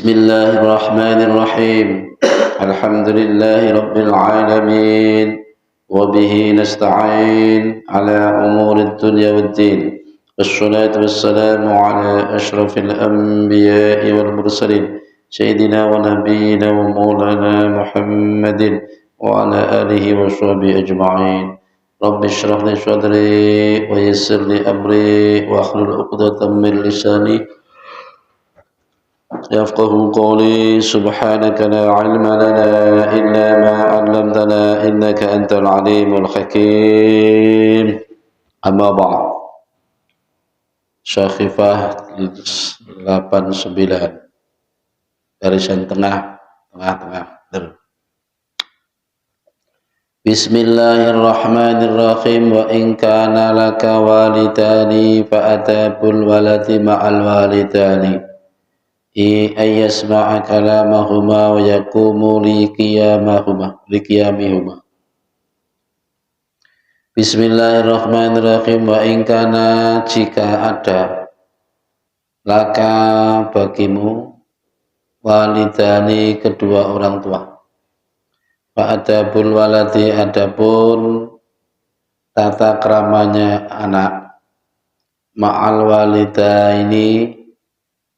بسم الله الرحمن الرحيم الحمد لله رب العالمين وبه نستعين على أمور الدنيا والدين والصلاة والسلام على أشرف الأنبياء والمرسلين سيدنا ونبينا ومولانا محمد وعلى آله وصحبه أجمعين رب اشرح لي صدري ويسر لي أمري واحلل عقدة من لساني يفقه قولي سبحانك لا علم لنا إلا ما علمتنا إنك أنت العليم الحكيم أما بعد Syakhifah 89 barisan tengah. Bismillahirrahmanirrahim wa in kana laka walidani fa atabul waladi ma'al walidani ayyasma'a kalamahuma wa yakumu liqiyamihuma. Bismillahirrahmanirrahim. Wa in kana, jika ada, laka bagimu, walidani kedua orang tua, fa adabul waladi adapun tata keramanya anak, ma'al walidaini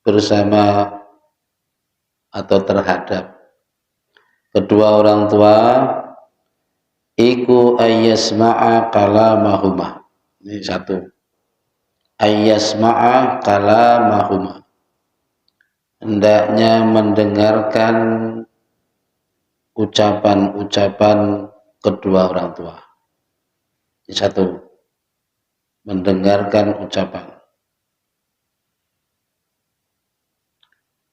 bersama atau terhadap kedua orang tua, iku ayyasma'a kalamahuma. Ini satu, ayyasma'a kalamahuma, hendaknya mendengarkan ucapan-ucapan kedua orang tua. Ini satu, mendengarkan ucapan.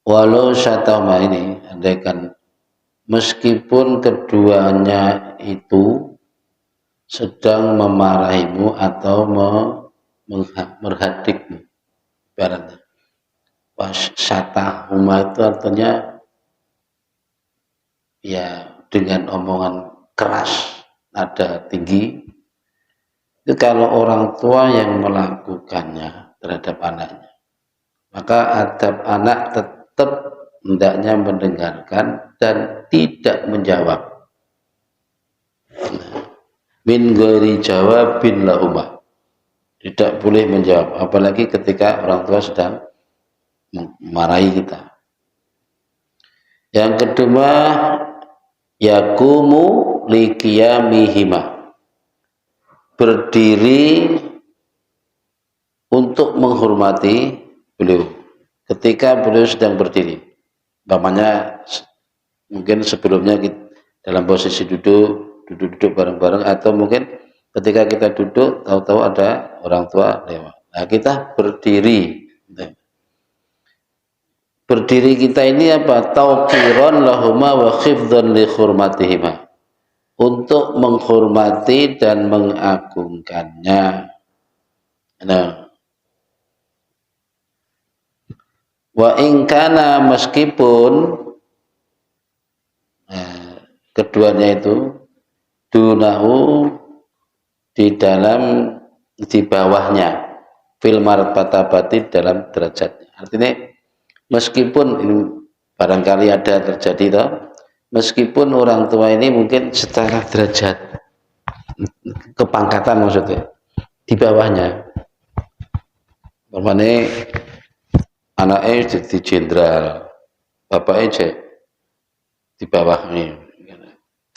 Walau syatama, ini andaikan meskipun keduanya itu sedang memarahimu atau merhadikmu, ibaratnya syatahuma itu artinya ya dengan omongan keras, nada tinggi. Itu kalau orang tua yang melakukannya terhadap anaknya, maka adab anak tetap hendaknya mendengarkan dan tidak menjawab. Min ghairi jawabin lahumah, tidak boleh menjawab, apalagi ketika orang tua sedang memarahi kita. Yang kedua, yakumu liqiyamihima, berdiri untuk menghormati beliau ketika beliau sedang berdiri. Umpamanya mungkin sebelumnya kita dalam posisi duduk bareng-bareng, atau mungkin ketika kita duduk tahu-tahu ada orang tua lewat. Nah, kita berdiri. Berdiri kita ini apa? Tauqiran lahuma wa khifdhan li hurmatihima, untuk menghormati dan mengagungkannya. Nah, wa in kana, meskipun keduanya itu dunahu, di bawahnya, fil martabatati, dalam derajatnya. Artinya meskipun ini barangkali ada terjadi toh, meskipun orang tua ini mungkin secara derajat kepangkatan, maksudnya di bawahnya, umpamanya anaknya jadi jenderal, bapaknya di bawahnya,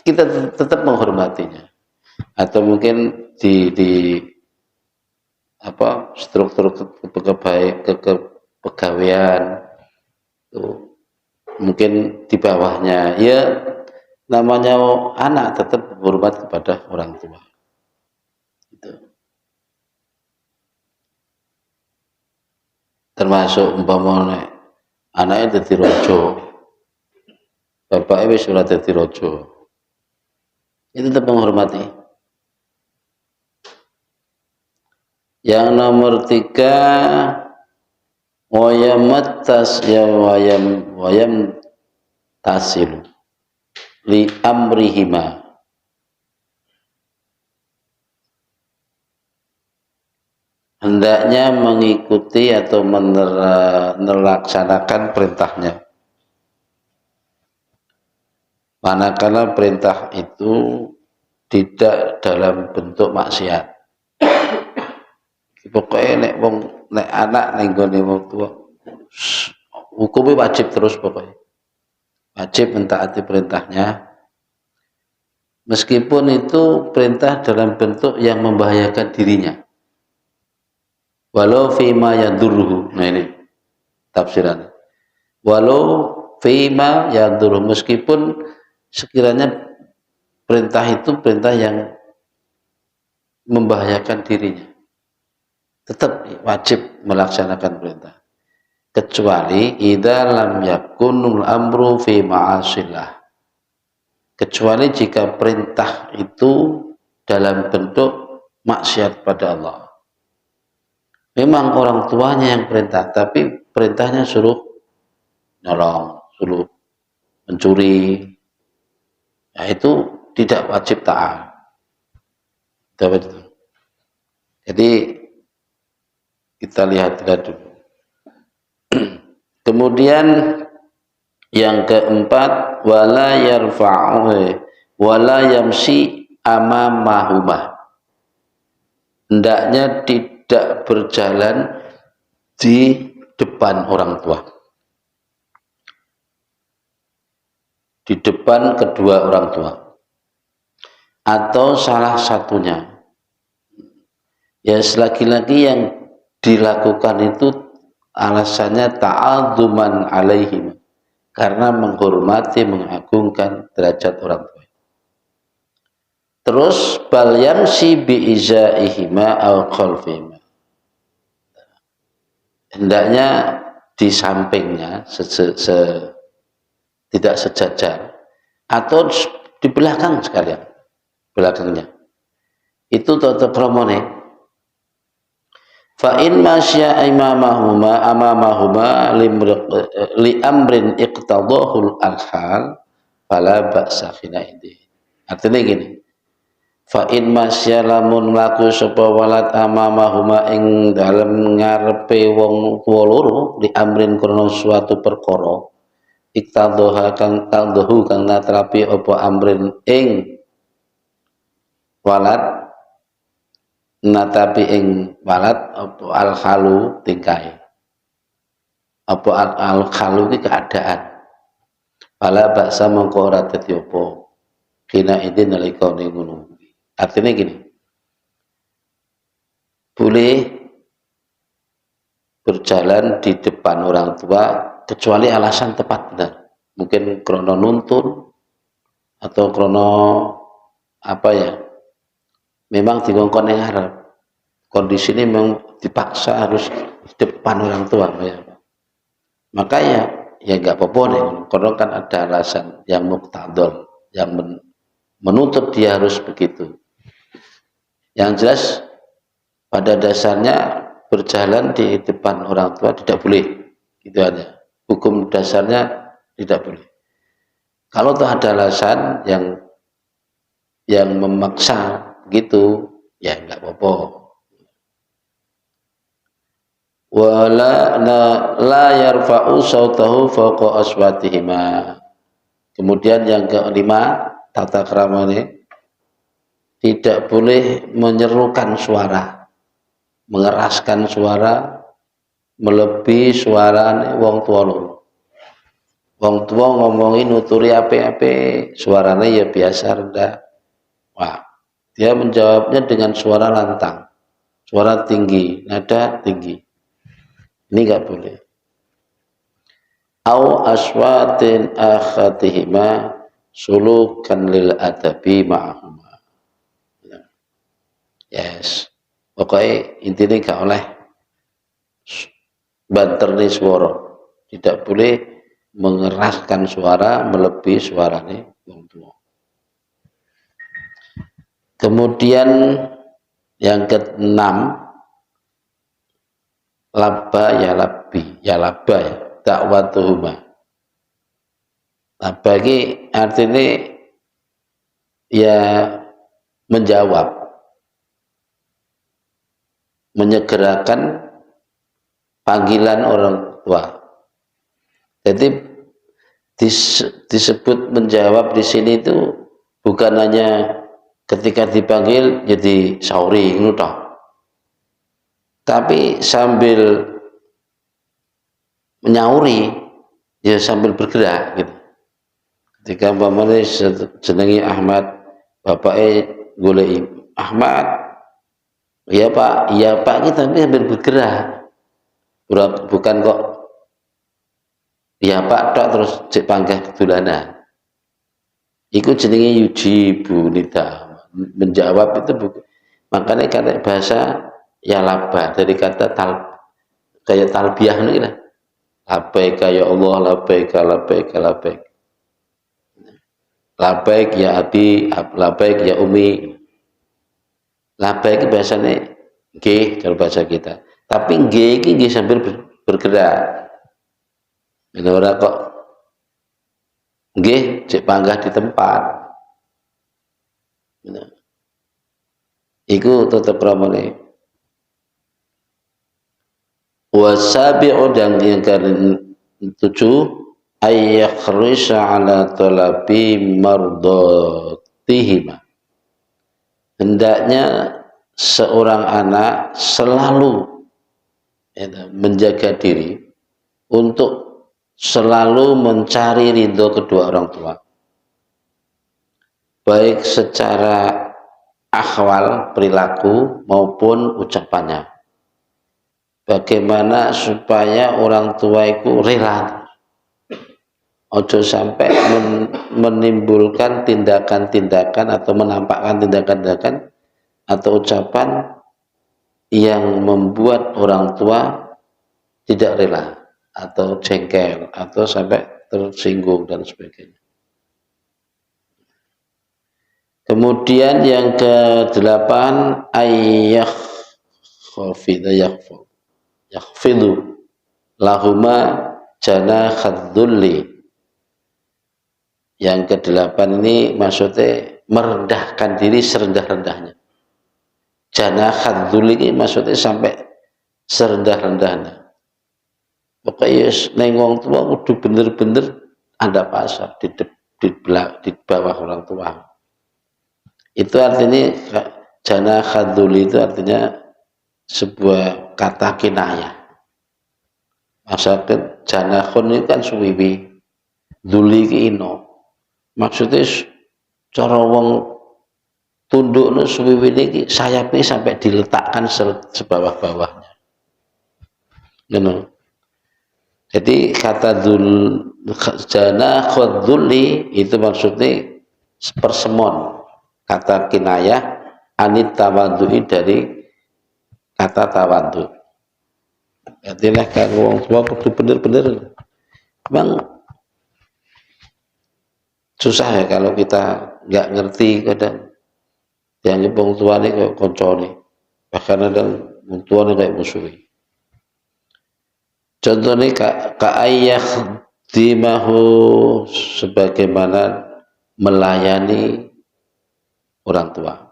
kita tetap menghormatinya. Atau mungkin di struktur kepegawaian tuh, mungkin di bawahnya, ya namanya anak tetap berhormat kepada orang tua. Termasuk umpamanya anaknya dadi raja, bapaknya wis ora dadi raja, itu tetap menghormati. Yang nomor 3, wayam tasilu li amrihima, hendaknya mengikuti atau melaksanakan perintahnya. manakala perintah itu tidak dalam bentuk maksiat. Pokoknya nek anak ning gone wong tua hukumnya wajib terus, pokoknya wajib mentaati perintahnya meskipun itu perintah dalam bentuk yang membahayakan dirinya, walau fima yadurruhu. Nah ini tafsiran, walau fima yadurruhu, meskipun sekiranya perintah itu perintah yang membahayakan dirinya, tetap wajib melaksanakan perintah, kecuali idza lam yakunul amru fi ma'asillah, kecuali jika perintah itu dalam bentuk maksiat pada Allah. Memang orang tuanya yang perintah, tapi perintahnya suruh nyolong, suruh mencuri, nah itu tidak wajib taat. Jadi kita lihat dulu. Kemudian yang keempat, wala yarfa'u wala yamsi amamahuma, hendaknya tidak berjalan di depan orang tua, di depan kedua orang tua atau salah satunya. Ya selagi-lagi yang dilakukan itu alasannya ta'adzuman alaihim, karena menghormati, mengagungkan derajat orang tua. Terus bal yamsi bi izaihima aw khalfihima, hendaknya di sampingnya tidak sejajar atau di belakang sekalian, belakangnya itu tetap romone. Fa in masya amamahuma li amrin iqtadahul alhal fala ba'sa khinaidi. Artinya gini, fa in masya lamun mlaku sapa walad amamahuma ing dalem ngarepe wong tuwa loro li amrin krana suatu perkara iqtadaha kang tadahu kang natrapi apa amrin ing walad, natapi ing walad apa al khalu tingkai, apa al khalu iki keadaan, pala baksa mongko ora dadi apa kina idin nalika ngono. Artinya gini, boleh berjalan di depan orang tua kecuali alasan tepat benar, mungkin krono nuntun atau krono apa ya, memang dikongkon yang harap kondisi ini memang dipaksa harus di depan orang tua ya. Maka ya nggak apa-apa nih, karena kan ada alasan yang muktadol yang menuntut dia harus begitu. Yang jelas pada dasarnya berjalan di depan orang tua tidak boleh, gitu aja. Hukum dasarnya tidak boleh. Kalau tuh ada alasan yang memaksa gitu, ya nggak apa-apa. Wala la yarfa'u sautahu fawqa aswatihima. Kemudian yang kelima, tata krama ini tidak boleh menyerukan suara, mengeraskan suara melebihi suara wong tua loro. Wong tua ngomongin nuturi ape-ape, suaranya ya biasa rendah. Wah, dia menjawabnya dengan suara lantang, suara tinggi, nada tinggi. Ini nggak boleh. Au aswatin akhatihima sulukan lil adabi ma'ahuma. Yes. Pokoknya intinya nggak oleh banterni suara. Tidak boleh mengeraskan suara melebihi suaranya wong tua. Kemudian yang keenam, labba ya labbi, ya labba ya dakwatuhuma. Labba ini artinya ya menjawab, menyegerakan panggilan orang tua. Jadi disebut menjawab di sini itu bukan hanya ketika dipanggil jadi sauri ngono toh, tapi sambil menyauri ya sambil bergerak gitu. Ketika umpamane jenenge Ahmad, bapake goleki Ahmad, iya Pak kita sambil bergerak. Bukan kok iya Pak tok terus cek panggah kedulanan. Iku jenenge yujibu nida. Menjawab itu makanya kata bahasa ya laba dari kata kayak talbiyah nih lah. Labbaik ya Allah, labbaik, labbaik, labbaik. Labbaik ya abi, labbaik ya umi. Labbaik biasanya G kalau bahasa kita. Tapi G ini sambil bergerak. Ini orang kok G cek panggah di tempat. Iku tetap ramane. Wasabi'u dan yang ke-7 ayyakhrisha ala talabi mardatihima. Hendaknya seorang anak selalu menjaga diri untuk selalu mencari ridho kedua orang tua, baik secara akhwal perilaku maupun ucapannya. Bagaimana supaya orang tua itu rela, ojo sampai menimbulkan tindakan-tindakan atau menampakkan tindakan-tindakan atau ucapan yang membuat orang tua tidak rela atau jengkel atau sampai tersinggung dan sebagainya. Kemudian yang ke-8 yakhfidu lahuma janakhadzulli. Yang ke-8 ini maksudnya merendahkan diri serendah-rendahnya. Janakhadzulli ini maksudnya sampai serendah-rendahnya. Pokoknya neng wong tua kudu bener-bener anda pasar di bawah orang tua. Itu artinya janakhadzulli itu artinya sebuah kata kinayah. Maksudnya janakhun ini kan suwiwi, duli ki ino. Maksudnya cara wong tunduk no suwiwi ini sayapnya sampai diletakkan sebawah-bawahnya. Jadi kata janakhadzulli itu maksudnya persemon. Kata kinayah anit tawaddu'i dari kata tawaddu. Artinya kalau orang tua kudu bener-bener. Memang susah ya kalau kita nggak ngerti kadang. Yang orang tua ini kayak koncone. Bahkan ada orang tua ini kayak musuhi. Contohnya ka'ayyah dimahu sebagaimana melayani orang tua.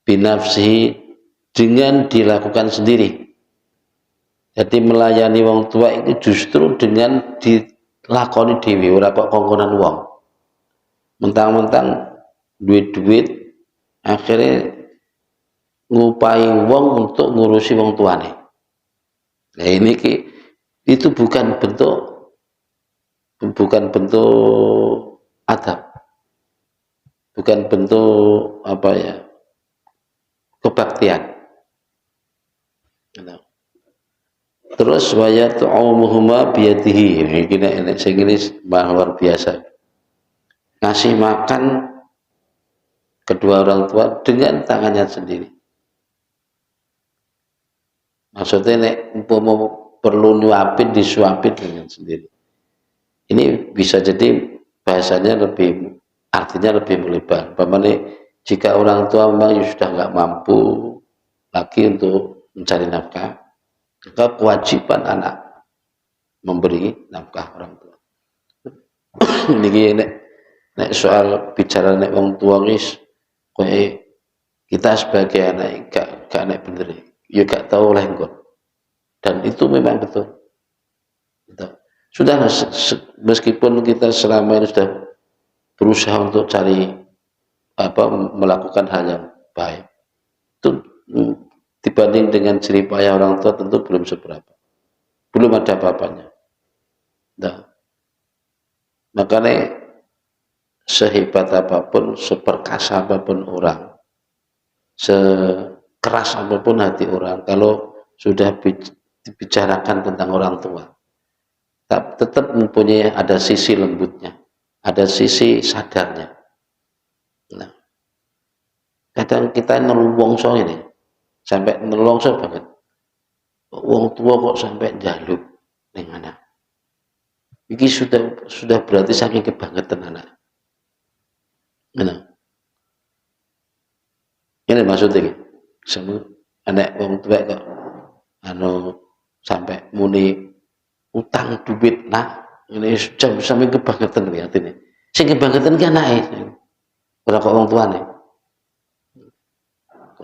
Binafsihi dengan dilakukan sendiri. Jadi melayani wong tua itu justru dengan dilakoni dewi, ora kok kongkonan wong. Mentang-mentang duit-duit akhirnya ngupai wong untuk ngurusi wong tuane. Nah ini itu bukan bentuk adab. Bukan bentuk apa ya? Kebaktian. Terus wayat umuhuma biyadihi. Ini saya ini luar biasa. Ngasih makan kedua orang tua dengan tangannya sendiri. Maksudnya nek perlu nyuapin disuapin dengan sendiri. Ini bisa jadi bahasanya artinya lebih melebar. Bagaimana jika orang tua memang sudah nggak mampu lagi untuk mencari nafkah, maka kewajiban anak memberi nafkah orang tua. Ini nek soal bicara nek orang tua guys, kita sebagai anak gak nek bener, ya gak tahu lengkot. Dan itu memang betul. Sudah meskipun kita selama ini sudah berusaha untuk cari melakukan hal yang baik, itu dibanding dengan jerih payah orang tua tentu belum seberapa, belum ada apa-apanya. Nah, makanya sehebat apapun, seperkasa apapun orang, sekeras apapun hati orang, kalau sudah dibicarakan tentang orang tua, tetap mempunyai ada sisi lembutnya, ada sisi sadarnya. Nah, kadang kita nelungso ini, sampai nelungso banget. Wong tua kok sampai jaluk ning anak. Iki sudah berarti saking kebangetan anak. Nah, ini maksudnya, semua anak wong tua kok sampai muni utang duit ini sampai kebangetan lihat ini. Sing kebangetan ki anake. Ora kok wong tuane.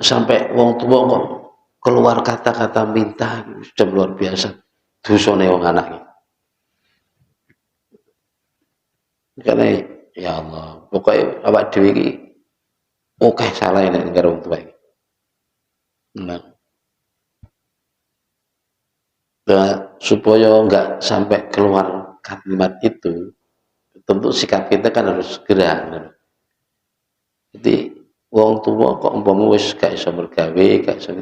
Sampai wong tua kok keluar kata-kata minta sudah luar biasa. Dosane wong anak iki. Karena ya Allah, pokoknya awak dhewe iki oke salah nek karo wong tua iki. Nah, supaya enggak sampai keluar kalimat itu, tentu sikap kita kan harus segera. Jadi wong tua kok umpama wis gak iso mergawe, gak iso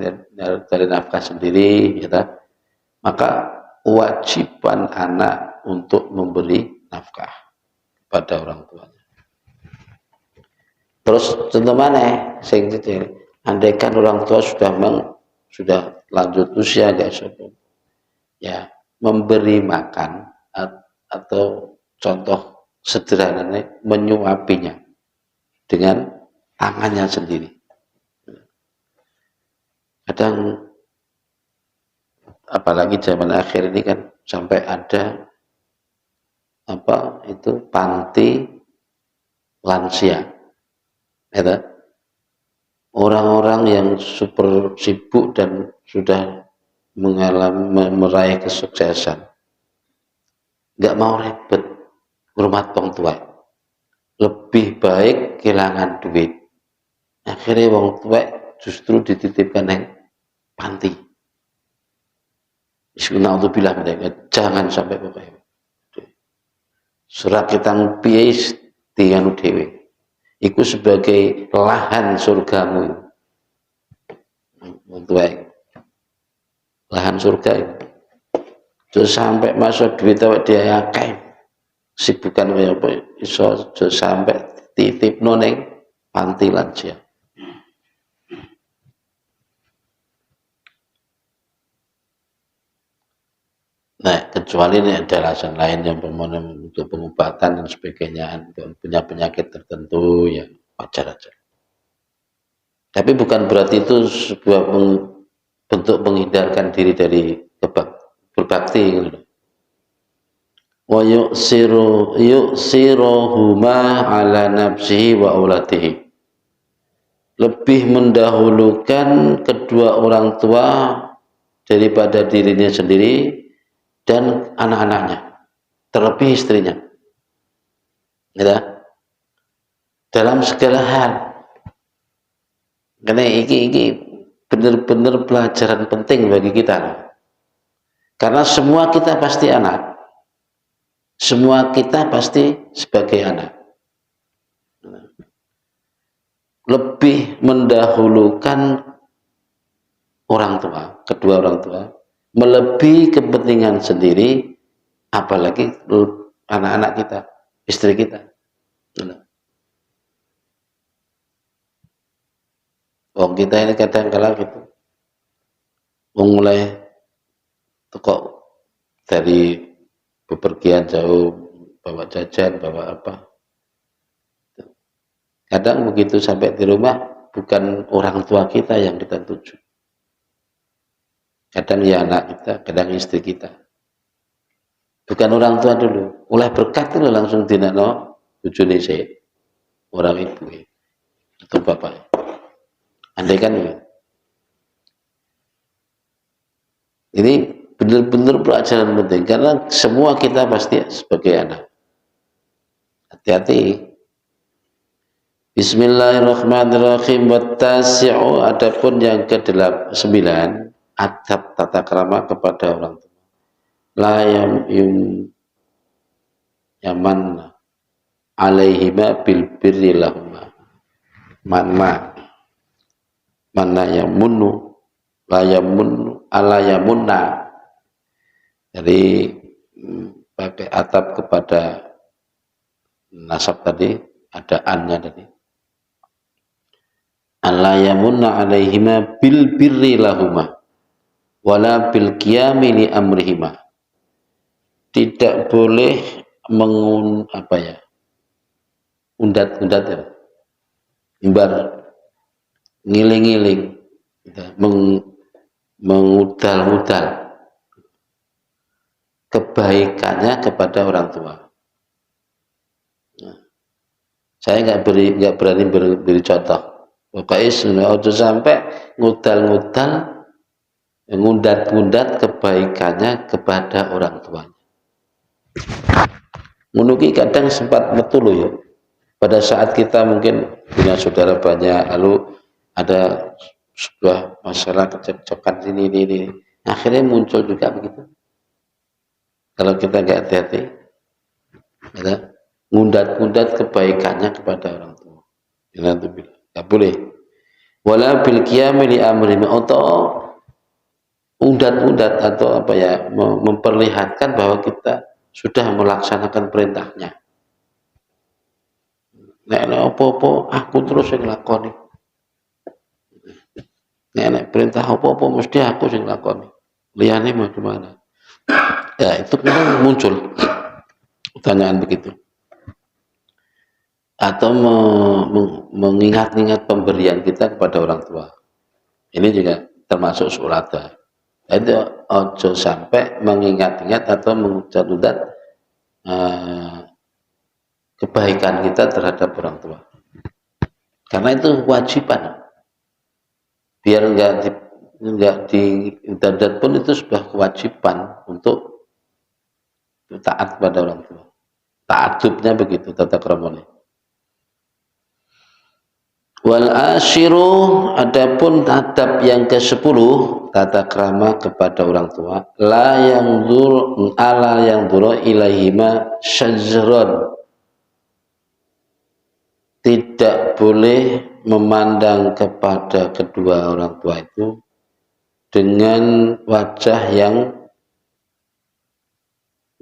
cari nafkah sendiri, ya maka kewajiban anak untuk memberi nafkah pada orang tuanya. Terus contoh mana sing kecil, andaikan orang tua sudah lanjut usia gak iso, ya memberi makan atau contoh sederhananya menyuapinya dengan tangannya sendiri. Kadang apalagi zaman akhir ini kan sampai ada panti lansia, ya, orang-orang yang super sibuk dan sudah meraih kesuksesan, nggak mau ribet hormat orang tua, lebih baik kehilangan duit, akhirnya orang tua justru dititipkan yang panti. Bismillahirrahmanirrahim, mereka jangan sampai pokoknya surat kita piye dianu dhewe iku sebagai lahan surgamu untuk lahan surga itu. Terus sampai masuk duit awak dia akeh sibukan kaya apa iso sampai titipno ning panti lansia. Nah, kecuali ini ada alasan lain yang untuk pengobatan dan sebagainya, punya penyakit tertentu, ya wajar aja. Tapi bukan berarti itu sebuah bentuk menghindarkan diri dari berbakti. Gitu. Wa yu'siruhuma ala nafsihi wa auladihi. Lebih mendahulukan kedua orang tua daripada dirinya sendiri dan anak-anaknya, terlebih istrinya. Ya. Dalam segala hal. Karena ini benar-benar pelajaran penting bagi kita. Karena semua kita pasti anak. Semua kita pasti sebagai anak. Lebih mendahulukan orang tua, kedua orang tua, melebihi kepentingan sendiri, apalagi anak-anak kita, istri kita. Wong kita ini kadang-kala gitu, mulai kok dari bepergian jauh, bawa jajan, bawa apa. Kadang begitu sampai di rumah, bukan orang tua kita yang kita tuju. Kadang ya anak kita, kadang istri kita. Bukan orang tua dulu. Oleh berkat itu langsung dinakno bojone sik. Orang ibu atau bapak. Andai kan ya. Ini benar-benar pelajaran penting karena semua kita pasti sebagai anak. Hati-hati. Bismillahirrahmanirrahim. Wattasi'u, adapun yang ke-9, adab tata krama kepada orang tua. La yaman alaihima bil birri lahuma. Mana yamunnu la yamunnu ala yamunna. Jadi pakai atap kepada nasab tadi, ada annya tadi. Alla yamunna alaihima bil birri lahuma wala bil qiyami li amrihima. Tidak boleh undat-undat ya, imbar, ngiling-ngiling, mengudal-udal kebaikannya kepada orang tua. Saya nggak berani beri contoh. Pokoknya sudah sampai ngudal-ngudal, ngundat-ngundat kebaikannya kepada orang tuanya. Menuki kadang sempat betul ya. Pada saat kita mungkin punya saudara banyak, lalu ada sebuah masalah kecekcokan ini, akhirnya muncul juga begitu. Kalau kita nggak hati-hati, ada ngundat-ngundat kebaikannya kepada orang tua. Nggak boleh. Wala bil qiyami li amri, atau undat-undat atau memperlihatkan bahwa kita sudah melaksanakan perintahnya. Nek apa-apa aku terus yang lakoni. Nek perintah apa-apa mesti aku yang lakoni. Liyane mau gimana? Ya itu memang muncul pertanyaan begitu. Atau mengingat-ingat pemberian kita kepada orang tua. Ini juga termasuk surata. Itu ojo sampai mengingat-ingat atau mengucat-ucat kebaikan kita terhadap orang tua. Karena itu kewajiban. Biar enggak diudat pun itu sebuah kewajiban untuk taat pada orang tua. Ta'adubnya begitu, tata kramanya. Wal asyiru, adapun adab yang ke-10 tata krama kepada orang tua, la yang duru ilaihima syajron, tidak boleh memandang kepada kedua orang tua itu dengan wajah yang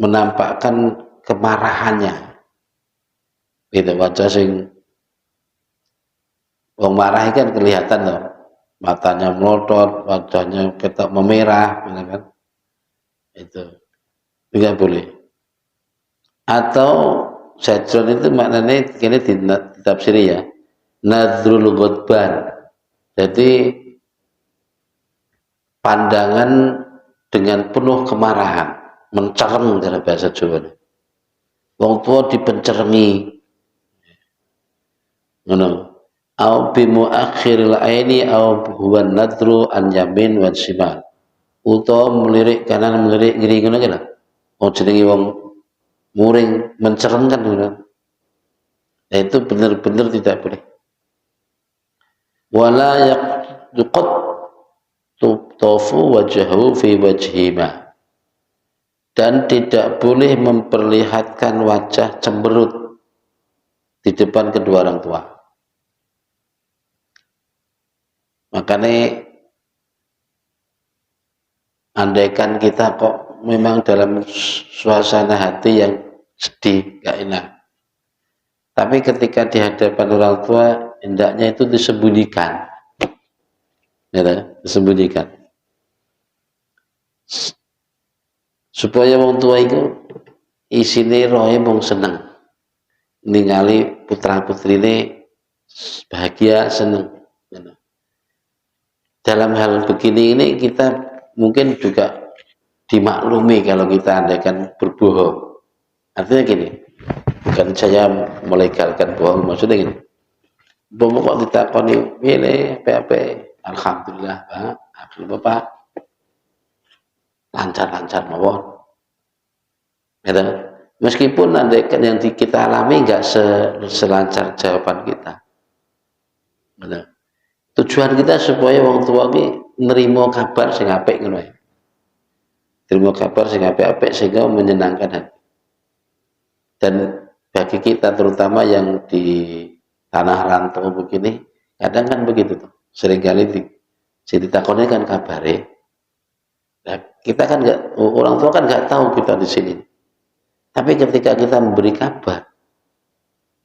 menampakkan kemarahannya. Gitu, wajah sing wong marah kan kelihatan loh, matanya melotot, wajahnya ketok memerah, kan? Itu tidak boleh. Atau sajron itu maknanya kini ditafsiri ya, nadrul ghadban. Jadi pandangan dengan penuh kemarahan, mencereng dalam bahasa Jawa. Wong tua dipencerengi, ngono. Au bi muakhiril aini au huwa nadru an yamin wa shimal, utawa melirik kanan melirik kiri ngono kan. Oh jenenge wong muring mencerengkan ngono. Nah, itu benar-benar tidak boleh. Wala yaqut tufu wajhahu fi wajhima, dan tidak boleh memperlihatkan wajah cemberut di depan kedua orang tua. Makanya andaikan kita kok memang dalam suasana hati yang sedih, gak enak, tapi ketika di hadapan orang tua hendaknya itu disembunyikan, ya, disembunyikan, supaya orang tua itu isine rohe mung seneng ningali putra putrine bahagia, seneng. Dalam hal begini ini kita mungkin juga dimaklumi kalau kita andaikan berbohong. Artinya gini, bukan saya melegalkan bohong, maksudnya gini, bohong kok ditakoni pilih PAP, alhamdulillah Pak, alhamdulillah Bapak, lancar-lancar mawon. Gitu. Meskipun andaikan yang kita alami nggak selancar jawaban kita. Gitu. Tujuan kita supaya wong tua ini nerima kabar sing apik ngono ya. Nerima kabar sing apik-apik sehingga menyenangkan hati. Dan bagi kita terutama yang di tanah rantau begini, kadang kan begitu tuh. Seringkali ditakoni kan kabare. Nah, kita kan orang tua kan nggak tahu kita di sini. Tapi ketika kita memberi kabar,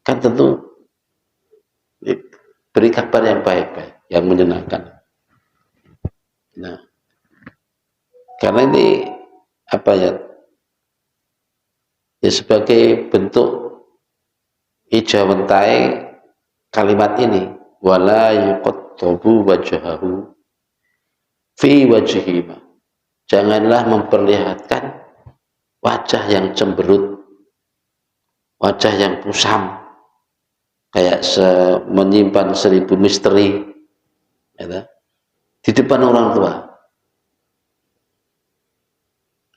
kan tentu beri kabar yang baik-baik, yang menyenangkan. Nah, karena ini apa ya? Ya sebagai bentuk ijawentai kalimat ini, wala yuqattabu wajhahu fi wajhihima. Janganlah memperlihatkan wajah yang cemberut, wajah yang kusam, kayak menyimpan 1000 misteri, ya, di depan orang tua.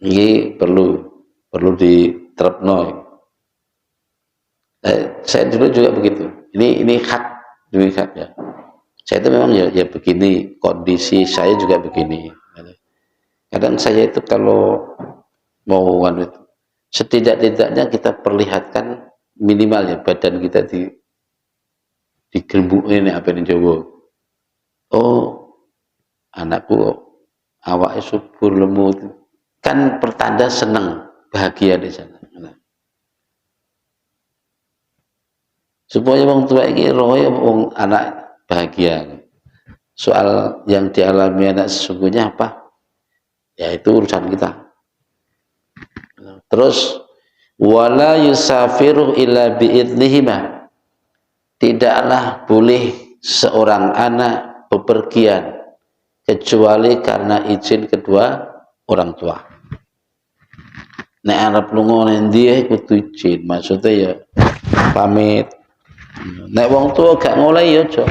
Ini perlu diterapno. Saya dulu juga begitu. Ini hak demi hak ya. Saya itu memang ya begini, kondisi saya juga begini. Kadang saya itu kalau mau itu, setidak-tidaknya kita perlihatkan minimal ya badan kita di gerembuk ini apa ini Jawa. Oh, anakku awaknya subur lemut, kan pertanda senang, bahagia di sana. Supaya wong tua ini rohnya wong anak bahagia. Soal yang dialami anak sesungguhnya apa? Ya itu urusan kita. Terus wala yusafiru illa biidnihima. Tidaklah boleh seorang anak bepergian kecuali karena izin kedua orang tua. Nek arep lunga endi kudu izin, maksudnya ya pamit. Nek wong tua gak ngolehi ya aja.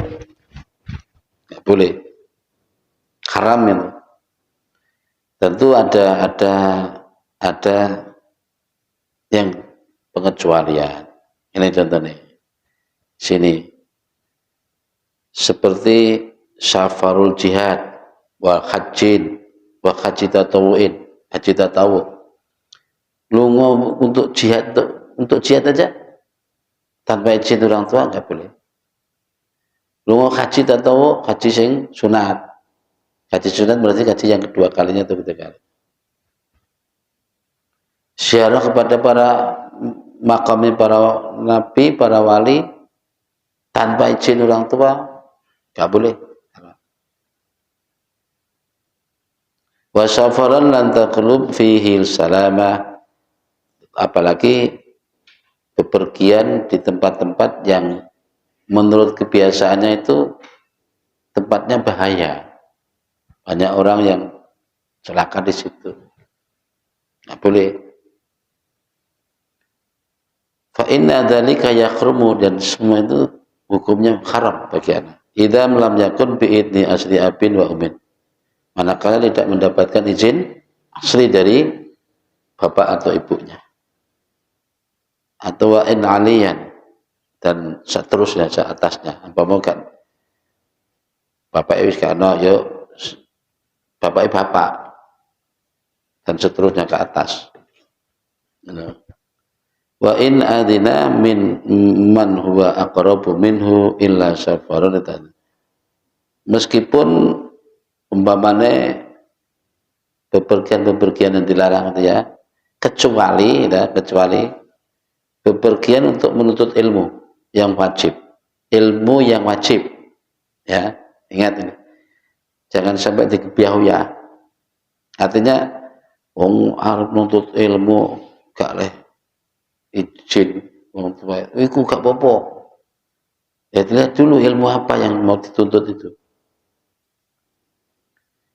Gak boleh. Haram itu. Tentu ada yang pengecualian. Ini contohnya. Sini. Seperti safarul jihad wa hajjin wa haji tatawu'in, haji tatawu'. Lunga untuk jihad aja tanpa izin orang tua enggak boleh. Lunga haji tatawu', haji sing sunat. Haji sunat berarti haji yang kedua kalinya atau ketiga kali. Ziarah kepada para makamnya para nabi, para wali tanpa izin orang tua enggak boleh. Wa safaran lan taqlub fihi salamah, apalagi bepergian di tempat-tempat yang menurut kebiasaannya itu tempatnya bahaya. Banyak orang yang celaka di situ. Nggak boleh. Fa inna dzalika yakhrumu, dan semua itu hukumnya haram bagi anak. Idza lam yakun bi idni asli abin wa ummin. Manakala tidak mendapatkan izin asli dari bapak atau ibunya. Atau wa in aliyan, dan seterusnya seatasnya. Umpama kan bapak wis kana yo bapak dan seterusnya ke atas. Wa in adina min man huwa aqrabu minhu illa safaratan. Meskipun umpamane bepergian yang dilarang itu ya, kecuali bepergian untuk menuntut ilmu yang wajib. Ilmu yang wajib. Ya, ingat ini. Jangan sampai dikebiahu ya. Artinya wong arep nuntut ilmu gak leh izin wong tua. Iku gak apa-apa. Ya dilihat dulu ilmu apa yang mau dituntut itu.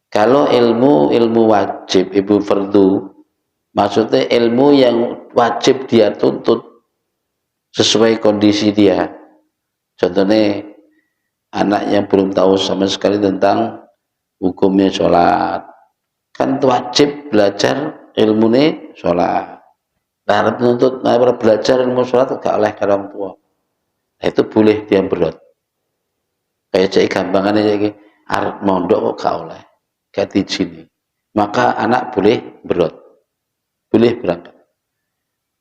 Kalau ilmu wajib, ibu fardu, maksudnya ilmu yang wajib dia tuntut sesuai kondisi dia. Contohnya anak yang belum tahu sama sekali tentang hukumnya sholat, kan wajib belajar ilmu nih sholat. Nah, menuntut belajar ilmu sholat gak oleh ke orang tua. Nah, itu boleh dia berot. Kayak cek gampangannya jadi arep mondok kok gak oleh, gak diizini. Maka anak boleh berot, boleh berangkat.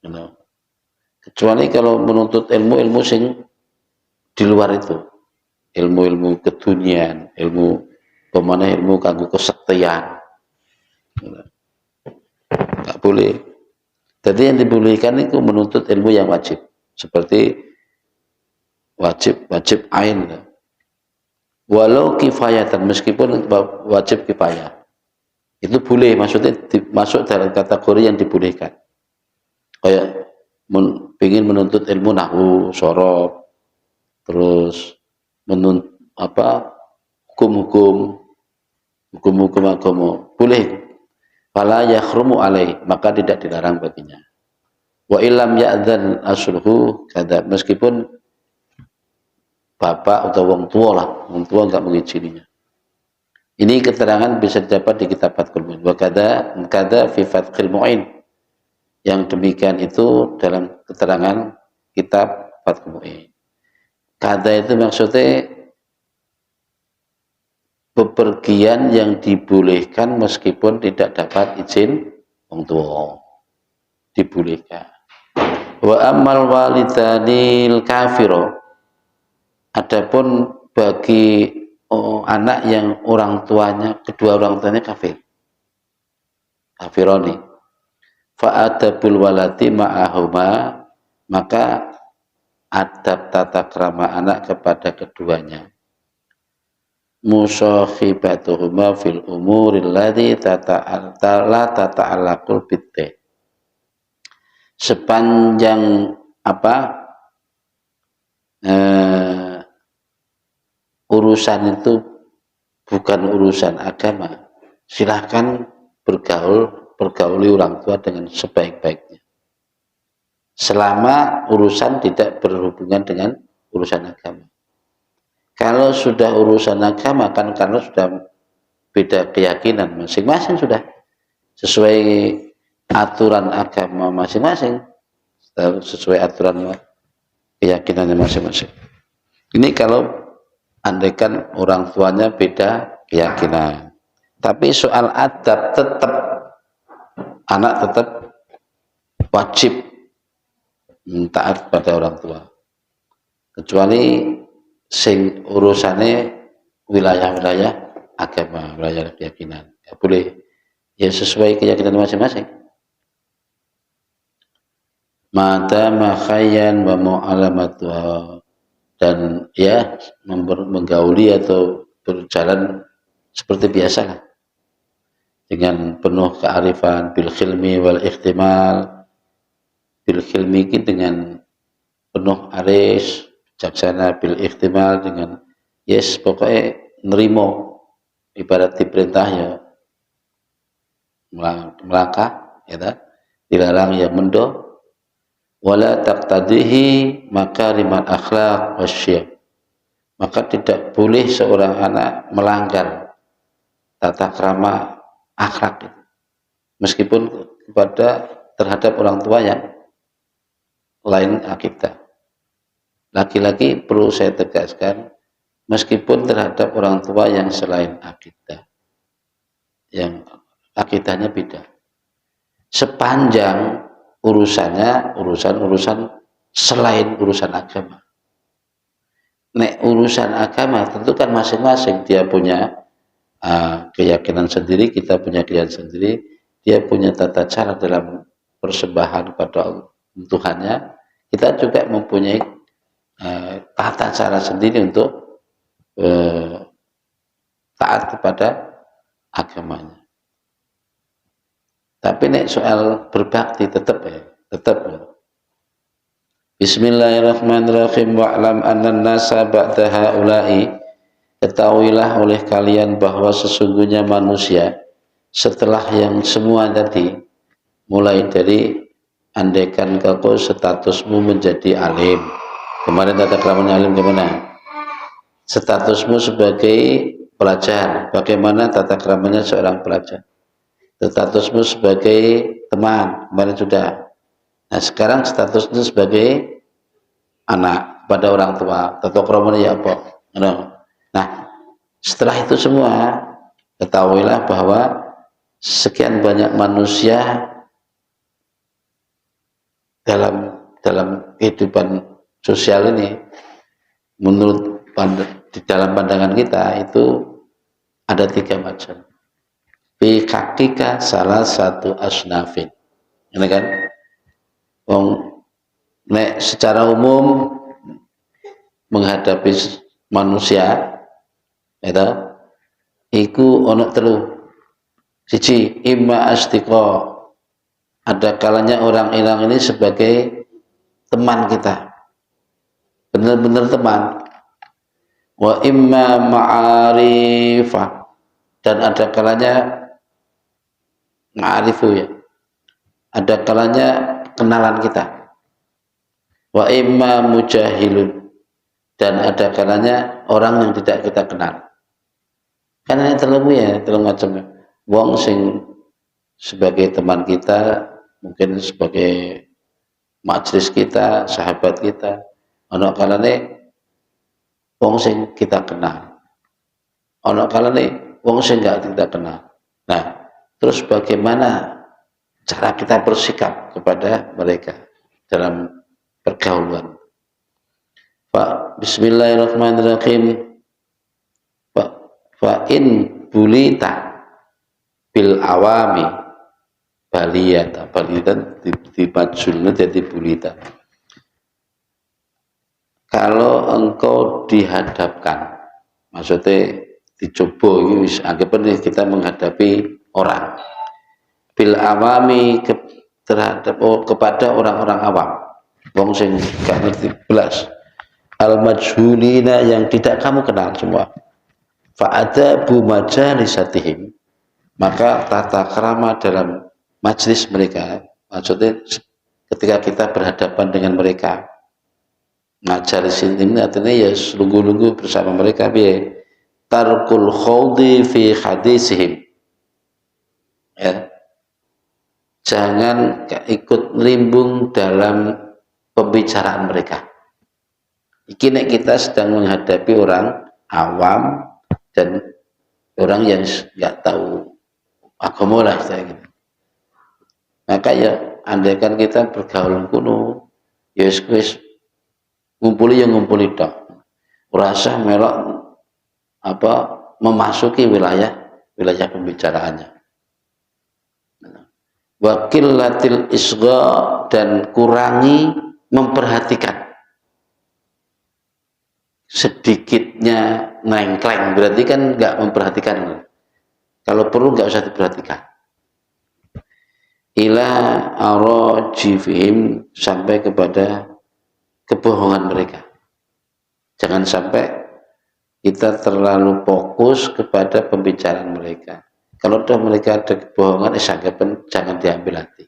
You know. Kecuali kalau menuntut ilmu sing di luar itu, ilmu kedunian, ilmu pemana ilmu kanggo kesaktian, nggak boleh. Jadi yang dibolehkan itu menuntut ilmu yang wajib, seperti wajib ain, walau kifayatan, meskipun wajib kifayah, itu boleh, maksudnya masuk dalam kategori yang dibolehkan. Kayak ingin menuntut ilmu nahwu, sorof, terus menuntut hukum-hukum agama, boleh. Fala yakhrumu alaih, maka tidak dilarang baginya. Wa illam ya'dzan asluhu kada, meskipun bapak atau wong tua enggak mengizininya. Ini keterangan bisa didapat di kitab Fathul Mu'in. Wa kada fi Fathul Mu'in. Yang demikian itu dalam keterangan kitab Fathul Mu'in. Kada itu maksudnya bepergian yang dibolehkan meskipun tidak dapat izin orang tua. Dibolehkan. Wa ammal walidanil kafiro, adapun bagi anak yang kedua orang tuanya kafir, kafironi, fa'adabul walati ma'ahuma, maka adab tata krama anak kepada keduanya, musakhibatuhuma fil umuril ladzi tata'allaqul bitte, sepanjang urusan itu bukan urusan agama, silahkan pergauli orang tua dengan sebaik-baiknya, selama urusan tidak berhubungan dengan urusan agama. Kalau sudah urusan agama kan karena sudah beda keyakinan masing-masing, sudah sesuai aturan agama masing-masing, sesuai aturan keyakinannya masing-masing. Ini kalau andaikan orang tuanya beda keyakinan. Tapi soal adab tetap anak tetap wajib taat pada orang tua. Kecuali sing urusannya wilayah-wilayah agama, wilayah keyakinan. Ya boleh. Ya sesuai keyakinan masing-masing. Mata makhayan wa mu'alamatuha, dan ya menggauli atau berjalan seperti biasa lah, dengan penuh kearifan, bil khilmi wal ihtimal, bil khilmi dengan penuh aris, bijaksana, bil ihtimal dengan pokoknya nerimo, ibarat diperintah ya melangkah, ya dilarang ya mendo, wala taqtadihi makarimal akhlaq wasyiyam, maka tidak boleh seorang anak melanggar tata krama akhlak itu, meskipun terhadap orang tua yang lain akidah. Laki-laki perlu saya tegaskan, meskipun terhadap orang tua yang selain akidah, yang akidahnya beda, sepanjang urusannya urusan selain urusan agama. Nek urusan agama tentu kan masing-masing dia punya keyakinan sendiri, kita punya keyakinan sendiri, dia punya tata cara dalam persembahan pada Tuhannya, kita juga mempunyai tata cara sendiri untuk taat kepada agamanya. Tapi nek soal berbakti tetap. Bismillahirrahmanirrahim. Wa'lam annan nasa ba'da haula'i, ketahuilah oleh kalian bahwa sesungguhnya manusia setelah yang semua tadi, mulai dari andaikan kau statusmu menjadi alim, kemarin tata keramanya alim gimana? Statusmu sebagai pelajar, bagaimana tata keramanya seorang pelajar? statusmu sebagai teman, kemarin sudah. Nah sekarang statusnya sebagai anak pada orang tua, atau kromone ya apa. Nah setelah itu semua, ketahuilah bahwa sekian banyak manusia dalam kehidupan sosial ini, menurut di dalam pandangan kita itu ada 3 macam. Fi hakika salah satu asnafin. Ini kan, nek secara umum menghadapi manusia itu iku ono telu. Siji, imma asdiqa, ada kalanya orang hilang ini sebagai teman kita, benar-benar teman. Wa imma ma'arifah, dan ada kalanya ma'arifu ya, ada kalanya kenalan kita. Wa imma mujahilun, dan ada kalanya orang yang tidak kita kenal. Karena yang terlalu ya, terlalu macamnya. Wong sing sebagai teman kita, mungkin sebagai majelis kita, sahabat kita, ono kalane wong sing kita kenal, ono kalane wong sing enggak kita kenal. Nah, terus bagaimana cara kita bersikap kepada mereka dalam pergaulan? Pak, bismillahirrahmanirrahim. Fa in bulita bil awami baliyata, baliyatan dipajulnya jadi bulita. Kalau engkau dihadapkan, maksudnya dicoba, ini anggapnya kita menghadapi orang bil awami kepada orang-orang awam, wong sing gak ngerti belas, al majhulina yang tidak kamu kenal semua. Fa'adabu majalisatihim, maka tata krama dalam majlis mereka, maksudnya ketika kita berhadapan dengan mereka, majalis ini artinya ya lunggu-lunggu bersama mereka, biar tarkul khawdi fi hadisihim, ya, jangan ikut limbung dalam pembicaraan mereka. Ini kita sedang menghadapi orang awam dan orang yang nggak tahu agama lah saya gitu. Maka ya andaikan kita bergaul kuno, ya wis ngumpuli yang ngumpuli tok, rasa melok apa memasuki wilayah pembicaraannya. Wakilatil isgha, dan kurangi memperhatikan. Sedikitnya nengkleng berarti kan nggak memperhatikan. Kalau perlu nggak usah diperhatikan. Ila arajifihim, sampai kepada kebohongan mereka. Jangan sampai kita terlalu fokus kepada pembicaraan mereka. Kalau udah mereka ada kebohongan, jangan diambil hati.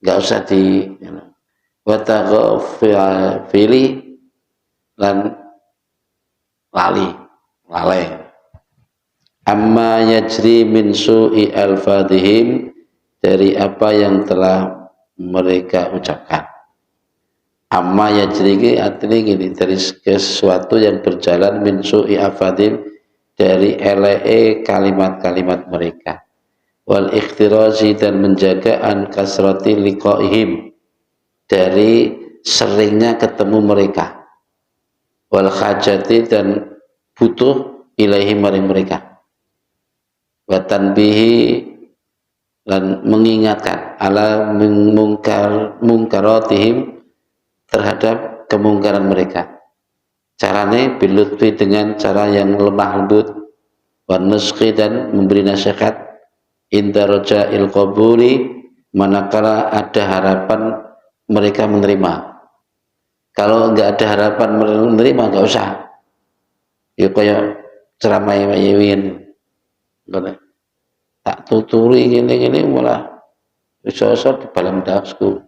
Nggak usah di wataghfili dan lalai amma yajri min su'i alfadhihim, dari apa yang telah mereka ucapkan. Amma yajri artinya gini, dari sesuatu yang berjalan, min su'i alfadhihim, dari ele kalimat-kalimat mereka, wal ikhtirazi, dan menjaga an kasrati liqaihim, dari seringnya ketemu mereka, wal hajati, dan butuh ilaihi maring mereka, wa tanbihi, dan mengingatkan ala mungkaratihim, terhadap kemungkaran mereka. Carane bilutfi, dengan cara yang lemah lembut, wa nuskhi, dan memberi nasihat, inda raja'il qabuli, manakala ada harapan mereka menerima. Kalau enggak ada harapan menerima, enggak usah. Ya kayak ceramah Yewin, tak tuturi gini malah iso-iso di balang dasku.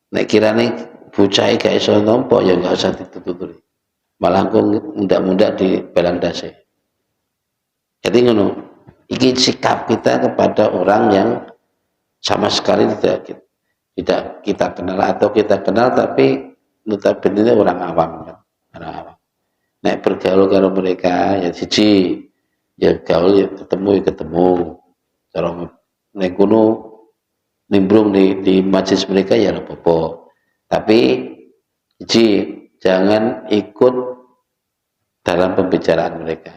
Nek kirane bocah gak iso nampa, ya enggak usah dituturi. Malah engko mundak-mundak di balang dase. Jadi ngono. Ini sikap kita kepada orang yang sama sekali tidak kita kenal atau kita kenal tapi notabene orang awam kan. Orang awam. Nek bergaul karo mereka ya siji ya gaul ya ketemu. Cara nek kuno nimbrung di majelis mereka ya apa-apa. Tapi siji jangan ikut dalam pembicaraan mereka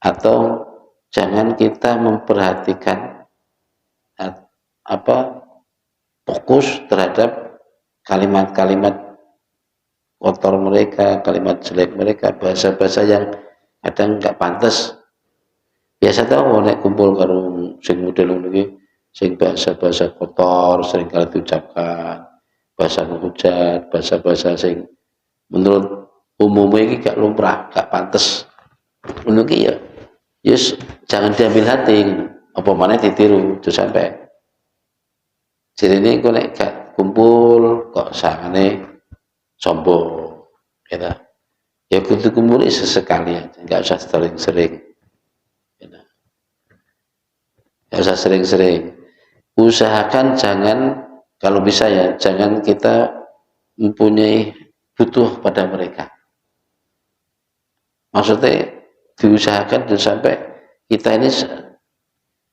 atau jangan kita memperhatikan fokus terhadap kalimat-kalimat kotor mereka, kalimat jelek mereka, bahasa-bahasa yang kadang nggak pantas. Biasa tahu nek kumpul karo sing model ngene sing bahasa-bahasa kotor sering kali diucapkan, bahasa menghujat, bahasa-bahasa sing menurut umumnya ini gak lumrah, gak pantas. Ngono ki ya yes, jangan diambil hati apa mana ditiru itu sampai jadi ini kok nek gak kumpul kok sangane sombong gitu. Ya kudu kumpul sesekali aja nggak usah sering-sering gitu. Nggak usah sering-sering, usahakan jangan, kalau bisa ya jangan kita mempunyai butuh pada mereka, maksudnya diusahakan sampai kita ini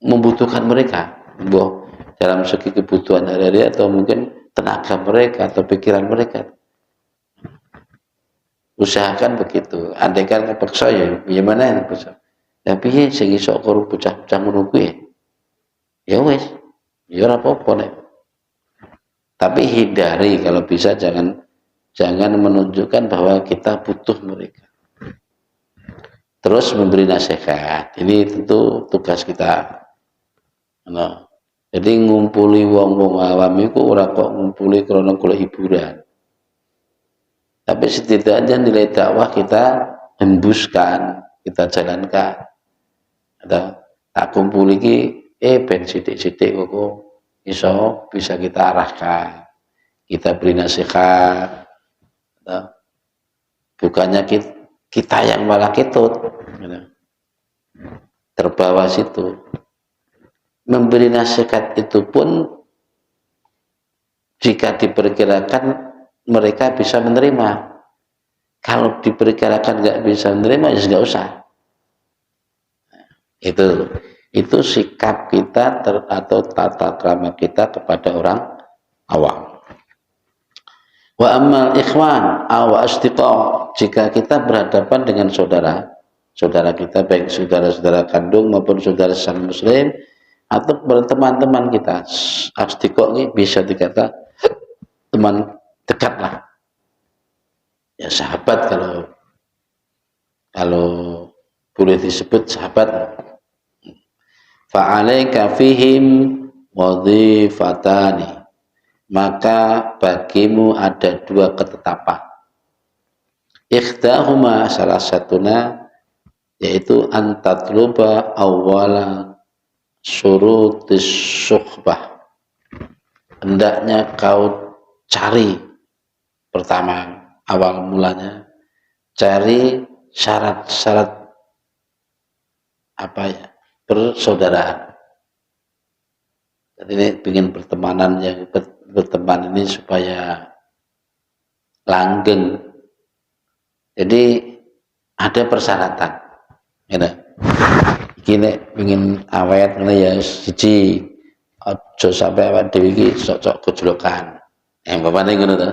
membutuhkan mereka, dalam segi kebutuhan hari-hari atau mungkin tenaga mereka atau pikiran mereka. Usahakan begitu. Andaikan kepeksa ya gimana yang kepeksa. Ya piye sing iso karo bocah-bocah ngono kuwi. Ya wis, ya ora apa-apa nek. Tapi hindari kalau bisa jangan menunjukkan bahwa kita butuh mereka. Terus memberi nasihat. Ini tentu tugas kita. Nah, jadi ngumpuli wong-wong awam itu ora kok ngumpuli krana golek hiburan. Tapi setidaknya nilai dakwah kita hembuskan, kita jalankan. Ada tak kumpul iki ben sithik-sithik kok iso bisa kita arahkan. Kita beri nasihat. Bukannya kita yang malah ketut. Terbawa situ. Memberi nasihat itu pun jika diperkirakan mereka bisa menerima. Kalau diperkirakan nggak bisa menerima, ya nggak usah. Itu sikap kita atau tata krama kita kepada orang awam. Wa amal ikhwan aw asdiqa, jika kita berhadapan dengan saudara kita, baik saudara-saudara kandung maupun saudara sesama muslim atau teman-teman kita, asdiqa ini bisa dikata teman dekat lah, ya sahabat kalau boleh disebut sahabat. Fa'alaika fihim wadhifatani, maka bagimu ada dua ketetapan. Ikhdahuma, salah satunya yaitu antatluba awwala syurutis suhbah, hendaknya kau cari pertama, awal mulanya cari syarat-syarat persaudaraan. Jadi ini ingin pertemanan yang berteman ini supaya langgeng. Jadi ada persyaratan. Gitu. Gini ingin awet ya siji aja sampai awak dhewe iki sok-sok gejlokan. Bapaknya ngono to.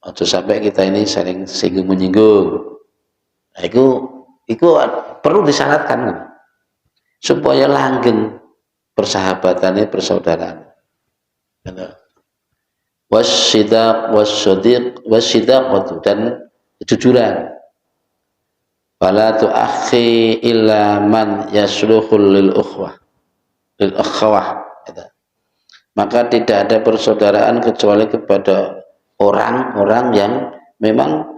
Aja sampai kita ini saling singgung menyinggung. Nah, itu perlu disyaratkan supaya langgeng persahabatannya, persaudaraan. Wasidaq dan kejujuran. Fala tu'akhi illa man yasluhul lil akhwah. Maka tidak ada persaudaraan kecuali kepada orang-orang yang memang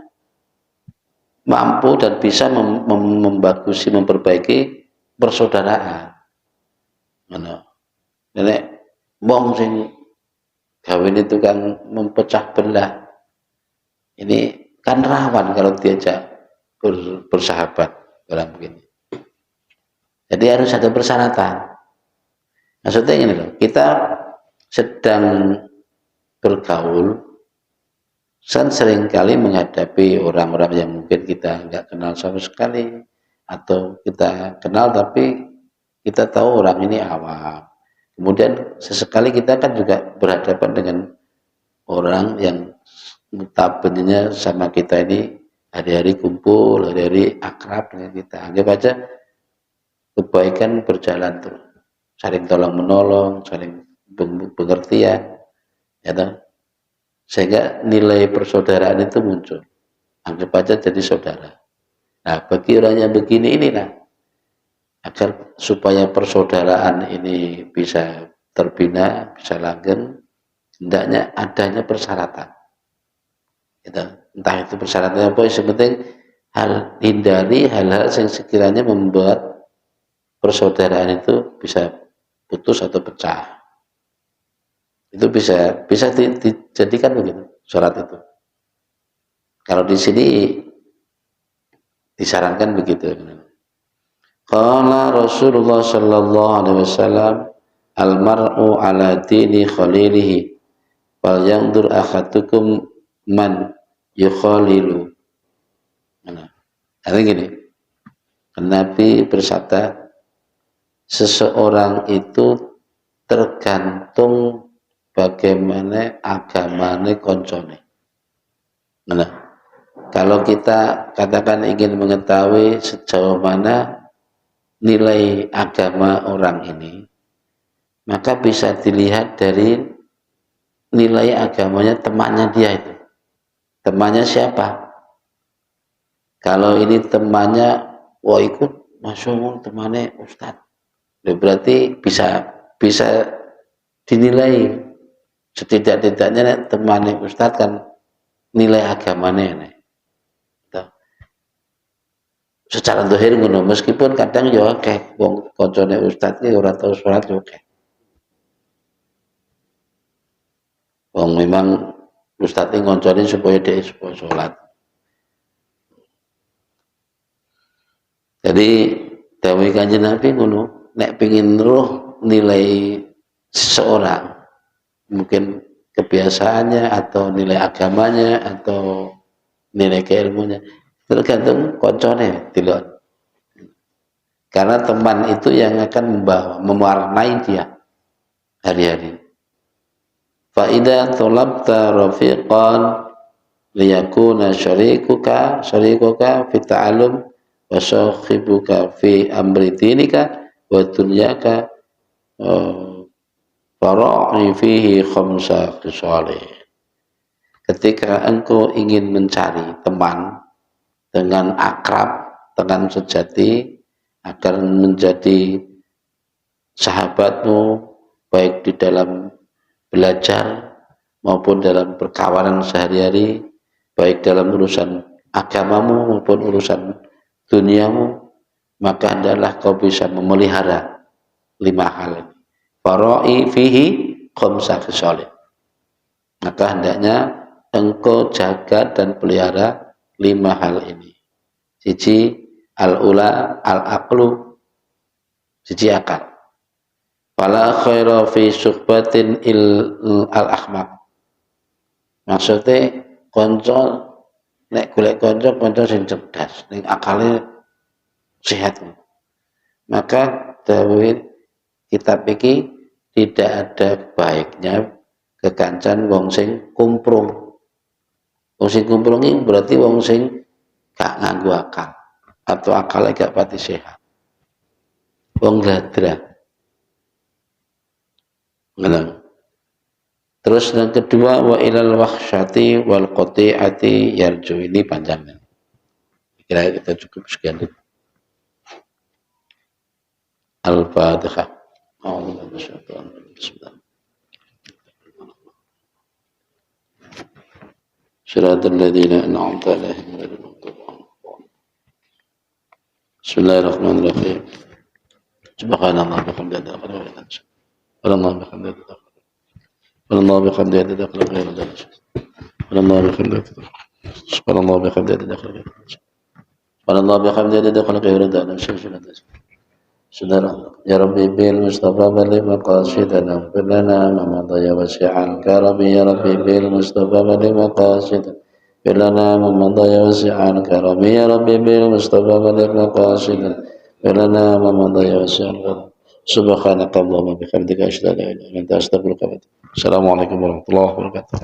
mampu dan bisa membagusi, memperbaiki persaudaraan. Nenek wong sing kawin itu kan memecah belah. Ini kan rawan kalau diajak bersahabat dalam begini. Jadi harus ada persyaratan. Maksudnya ini loh, kita sedang bergaul, seringkali menghadapi orang-orang yang mungkin kita nggak kenal sama sekali, atau kita kenal tapi kita tahu orang ini awam. Kemudian sesekali kita kan juga berhadapan dengan orang yang notabene sama kita ini hari-hari kumpul, hari-hari akrab dengan kita. Anggap aja kebaikan berjalan terus, saling tolong menolong, saling pengertian, ya toh? Sehingga nilai persaudaraan itu muncul. Anggap aja jadi saudara. Nah, bagi orang yang begini inilah, agar supaya persaudaraan ini bisa terbina, bisa langgeng, hendaknya adanya persyaratan. Gitu. Entah itu persyaratannya apa, yang penting hindari hal-hal yang sekiranya membuat persaudaraan itu bisa putus atau pecah. Itu bisa dijadikan begitu syarat itu. Kalau di sini disarankan begitu. Qala Rasulullah sallallahu alaihi wasallam, al-mar'u ala dini khalilihi fal yandur ahadukum man yukhalilu. Nah, artinya gini, Nabi bersabda, seseorang itu tergantung bagaimana agamane koncone. Nah, kalau kita katakan ingin mengetahui sejauh mana nilai agama orang ini, maka bisa dilihat dari nilai agamanya temannya dia itu. Temannya siapa? Kalau ini temannya, wah ikut, masuk temannya Ustadz, berarti bisa dinilai. Setidak-tidaknya temannya Ustadz kan nilai agamanya ini. Secara dohir ngono, meskipun kadang yo akeh wong kancane Ustadz ki ora tau salat yo akeh. Wong memang Ustadz ini ngoncone supaya dia supaya sholat. Jadi dawuh Kanjeng Nabi ngono, nek pengin roh nilai seseorang, mungkin kebiasaannya atau nilai agamanya atau nilai keilmuannya, tergantung koncone dilok. Karena teman itu yang akan mewarnai dia hari-hari. Fa idza talabta rafiqan liyakuna syarikuka fi ta'allum wa sahibuka fi amri dinika wa dunyaka fara'i fihi khamsa khisalih. Ketika engkau ingin mencari teman dengan akrab, teman sejati, agar menjadi sahabatmu baik di dalam belajar maupun dalam perkawanan sehari-hari, baik dalam urusan agamamu maupun urusan duniamu, maka hendaklah kau bisa memelihara 5 hal ini. Fara'i fihi khamsa khisalih. Maka hendaknya engkau jaga dan pelihara 5 hal ini. Siji al-ula al-aqlu, siji akal. Fala khaira fi suhbatin al-ahmaq. Maksudnya konco nek golek konco sing cerdas, ning akale sehat. Maka dawuh kitab iki tidak ada baiknya kekancan wong sing kumprung. Wong sing kumprung iki berarti wong sing gak nganggo akal atau akalnya gak pati sehat. Wong gladra. Ngelang. Terus yang kedua wa ilal wahsyati wal qati'ati yarju, ini panjangnya. Kira kita cukup sekian. Al-Fatihah. Shiratal ladzina an'amta 'alaihim ghairil maghdubi 'alaihim. Bismillahirrahmanirrahim. Subhanallah bihamdihi Allah bihamdihi Allah bihamdihi tadakhala ghairu dalil. Allah bihamdihi subhanallah bihamdihi tadakhala ghairu dalil. Allah bihamdihi tadakhala ghairu dalil. saudara ya Rabbi bil Mustafa balik maqasidana ighfir lana ma madha ya wasi'al karami ya Rabbi bil Mustafa balik maqasidana ighfir lana ma madha ya wasi'al karami ya Rabbi bil Mustafa balik maqasidana ighfir lana ma madha ya wasi'al karami subhanaka Allahumma bihamdika asyhadu an la ilaha illa anta astaghfiruka wa atubu ilaik. Assalamualaikum warahmatullahi wabarakatuh.